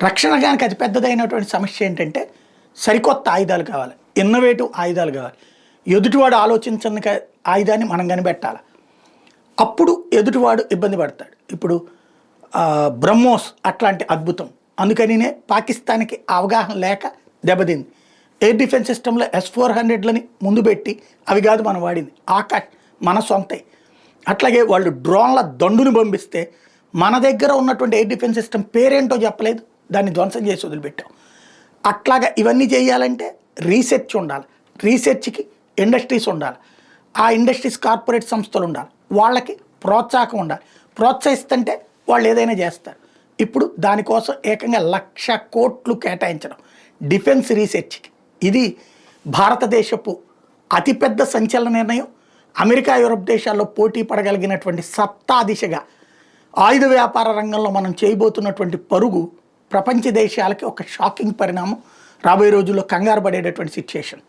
రక్షణ గానికి అతి పెద్దదైనటువంటి సమస్య ఏంటంటే సరికొత్త ఆయుధాలు కావాలి, ఇన్నోవేటివ్ ఆయుధాలు కావాలి. ఎదుటివాడు ఆలోచించని ఆయుధాన్ని మనం కనిపెట్టాలి. అప్పుడు ఎదుటివాడు ఇబ్బంది పడతాడు. ఇప్పుడు బ్రహ్మోస్ అట్లాంటి అద్భుతం, అందుకనినే పాకిస్తాన్కి అవగాహన లేక దెబ్బతింది. ఎయిర్ డిఫెన్స్ సిస్టంలో S-400లని ముందు పెట్టి అవి కాదు మనం వాడింది, ఆకాష్ మన సొంతే. అట్లాగే వాళ్ళు డ్రోన్ల దండుని పంపిస్తే మన దగ్గర ఉన్నటువంటి ఎయిర్ డిఫెన్స్ సిస్టమ్ పేరేంటో చెప్పలేదు, దాన్ని ధ్వంసం చేసి వదిలిపెట్టాం. అట్లాగా ఇవన్నీ చేయాలంటే రీసెర్చ్ ఉండాలి, రీసెర్చ్కి ఇండస్ట్రీస్ ఉండాలి, ఆ ఇండస్ట్రీస్ కార్పొరేట్ సంస్థలు ఉండాలి, వాళ్ళకి ప్రోత్సాహం ఉండాలి. ప్రోత్సహిస్తుంటే వాళ్ళు ఏదైనా చేస్తారు. ఇప్పుడు దానికోసం ఏకంగా 1,00,000 కోట్లు కేటాయించడం డిఫెన్స్ రీసెర్చ్కి. ఇది భారతదేశపు అతిపెద్ద సంచలన నిర్ణయం. అమెరికా, యూరప్ దేశాల్లో పోటీ పడగలిగినటువంటి సత్తా దిశగా ఆయుధ వ్యాపార రంగంలో మనం చేయబోతున్నటువంటి పరుగు ప్రపంచ దేశాలకి ఒక షాకింగ్ పరిణామం. రాబోయే రోజుల్లో కంగారు పడేటటువంటి సిచ్యుయేషన్.